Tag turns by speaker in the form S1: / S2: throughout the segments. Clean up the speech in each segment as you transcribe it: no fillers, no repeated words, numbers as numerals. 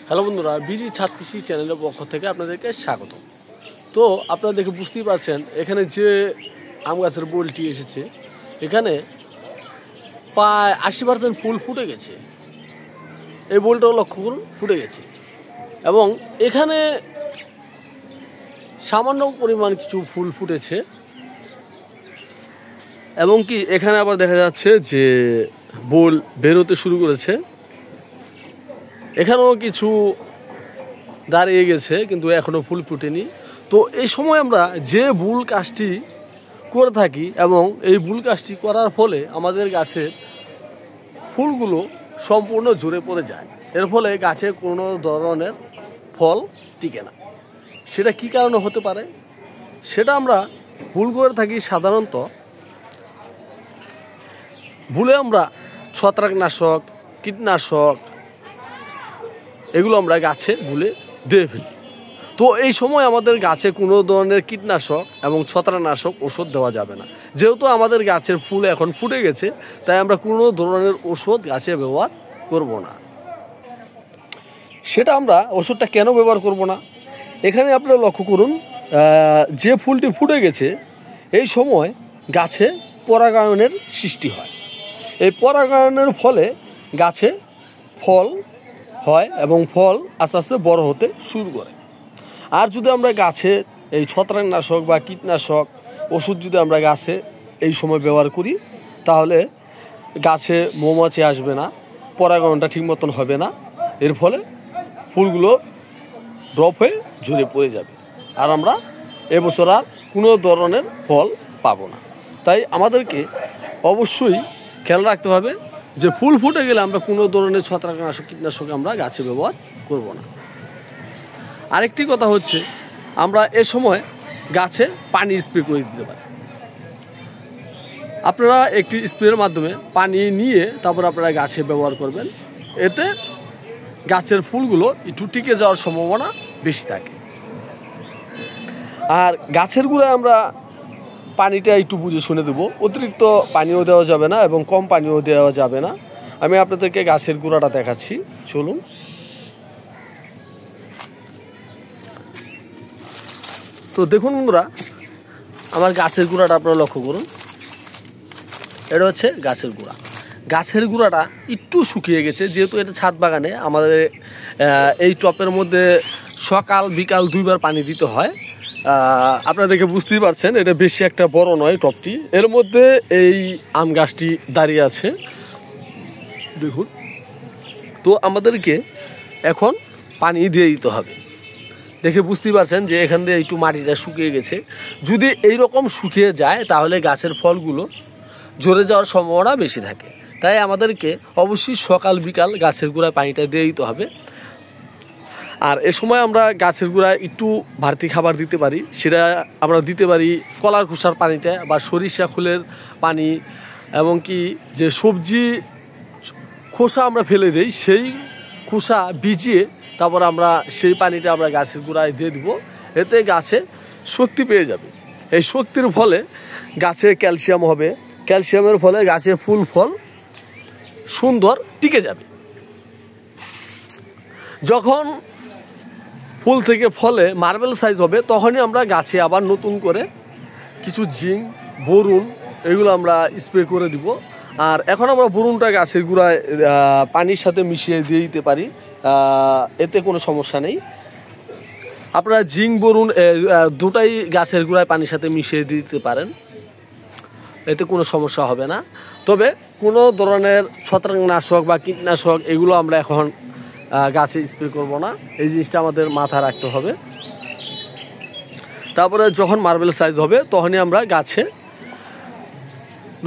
S1: Hello বন্ধুরা, BD ছাদ কৃষি চ্যানেলের পক্ষ থেকে আপনাদেরকে স্বাগত। তো আপনারা দেখে বুঝতেই পারছেন এখানে যে আম গাছের বোলটি এসেছে, এখানে প্রায় 80% ফুল ফুটে গেছে। এই বোলটাও লক্ষ্য করুন, ফুটে গেছে। এবং এখানে সামান্য পরিমাণ কিছু ফুল ফুটেছে, এবং কি এখানে আবার দেখা যাচ্ছে যে বোল বেরোতে শুরু করেছে। এখানেও কিছু দাঁড়িয়ে গেছে, কিন্তু এখনও ফুল ফুটেনি। তো এই সময় আমরা যে বুল কাজটি করে থাকি, এবং এই বুল কাজটি করার ফলে আমাদের গাছের ফুলগুলো সম্পূর্ণ ঝরে পড়ে যায়। এর ফলে গাছে কোনো ধরনের ফল টিকে না। সেটা কী কারণে হতে পারে, সেটা আমরা ভুল করে থাকি। সাধারণত ভুলে আমরা ছত্রাকনাশক, কীটনাশক এগুলো আমরা গাছে ভুলে দিয়ে ফেলি। তো এই সময় আমাদের গাছে কোনো ধরনের কীটনাশক এবং ছত্রাকনাশক ওষুধ দেওয়া যাবে না। যেহেতু আমাদের গাছের ফুল এখন ফুটে গেছে, তাই আমরা কোনো ধরনের ওষুধ গাছে ব্যবহার করব না। সেটা আমরা ওষুধটা কেন ব্যবহার করব না, এখানে আপনারা লক্ষ্য করুন, যে ফুলটি ফুটে গেছে এই সময় গাছে পরাগায়নের সৃষ্টি হয়। এই পরাগায়নের ফলে গাছে ফল হয় এবং ফল আস্তে আস্তে বড় হতে শুরু করে। আর যদি আমরা গাছে এই ছত্রাকনাশক বা কীটনাশক ওষুধ যদি আমরা গাছে এই সময় ব্যবহার করি, তাহলে গাছে মৌমাছি আসবে না, পরাগায়নটা ঠিক মতন হবে না। এর ফলে ফুলগুলো ড্রপ হয়ে ঝরে পড়ে যাবে, আর আমরা এবছর আর কোনো ধরনের ফল পাবো না। তাই আমাদেরকে অবশ্যই খেয়াল রাখতে হবে যে ফুল ফুটে গেলে আমরা কোনো ধরনের ছত্রাকনাশক, কীটনাশক আমরা গাছে ব্যবহার করব না। আরেকটি কথা হচ্ছে, আমরা এ সময় গাছে পানি স্প্রে করে দিতে পারি। আপনারা একটি স্প্রের মাধ্যমে পানি নিয়ে তারপর আপনারা গাছে ব্যবহার করবেন। এতে গাছের ফুলগুলো একটু টিকে যাওয়ার সম্ভাবনা বেশি থাকে। আর গাছের গোড়ায় আমরা পানিটা একটু বুঝে শুনে দেবো। অতিরিক্ত পানিও দেওয়া যাবে না এবং কম পানিও দেওয়া যাবে না। আমি আপনাদেরকে গাছের গোড়াটা দেখাচ্ছি, চলুন। তো দেখুন বন্ধুরা, আমার গাছের গোড়াটা আপনারা লক্ষ্য করুন। এটা হচ্ছে গাছের গোড়া। গাছের গোড়াটা একটু শুকিয়ে গেছে, যেহেতু এটা ছাদ বাগানে আমাদের এই টপের মধ্যে সকাল বিকাল দুইবার পানি দিতে হয়। আপনারা দেখে বুঝতেই পারছেন এটা বেশি একটা বড় নয় টপটি। এর মধ্যে এই আম গাছটি দাঁড়িয়ে আছে, দেখুন। তো আমাদেরকে এখন পানি দিয়ে দিতে হবে। দেখে বুঝতেই পারছেন যে এখান দিয়ে একটু মাটিটা শুকিয়ে গেছে। যদি এই রকম শুকিয়ে যায় তাহলে গাছের ফলগুলো ঝরে যাওয়ার সম্ভাবনা বেশি থাকে। তাই আমাদেরকে অবশ্যই সকাল বিকাল গাছের গোড়ায় পানিটা দিয়ে দিতে হবে। আর এ সময় আমরা গাছের গোড়ায় একটু বাড়তি খাবার দিতে পারি। সেটা আমরা দিতে পারি কলার খোসার পানিটা বা সরিষা খোলের পানি, এবং কি যে সবজি খোসা আমরা ফেলে দিই সেই খোসা ভিজিয়ে তারপর আমরা সেই পানিটা আমরা গাছের গোড়ায় দিয়ে দেবো। এতে গাছে শক্তি পেয়ে যাবে। এই শক্তির ফলে গাছে ক্যালসিয়াম হবে। ক্যালসিয়ামের ফলে গাছে ফুল ফল সুন্দর টিকে যাবে। যখন ফুল থেকে ফলে মার্বেল সাইজ হবে, তখনই আমরা গাছে আবার নতুন করে কিছু জিঙ্ক, বোরন এগুলো আমরা স্প্রে করে দিব। আর এখন আমরা বোরনটা গাছের গোড়ায় পানির সাথে মিশিয়ে দিয়ে দিতে পারি, এতে কোনো সমস্যা নেই। আপনারা জিঙ্ক, বোরন দুটাই গাছের গোড়ায় পানির সাথে মিশিয়ে দিতে পারেন, এতে কোনো সমস্যা হবে না। তবে কোনো ধরনের ছত্রাকনাশক বা কীটনাশক এগুলো আমরা এখন গাছে স্প্রে করব না। এই জিনিসটা আমাদের মাথায় রাখতে হবে। তারপরে যখন মার্বেল সাইজ হবে তখনই আমরা গাছে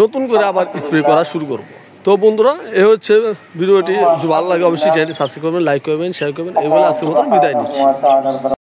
S1: নতুন করে আবার স্প্রে করা শুরু করব। তো বন্ধুরা, এ হচ্ছে ভিডিওটি। যদি ভালো লাগে অবশ্যই চ্যানেলটি সাবস্ক্রাইব করবেন, লাইক করবেন, শেয়ার করবেন। এই বলে আজকের মতন বিদায় নিচ্ছি।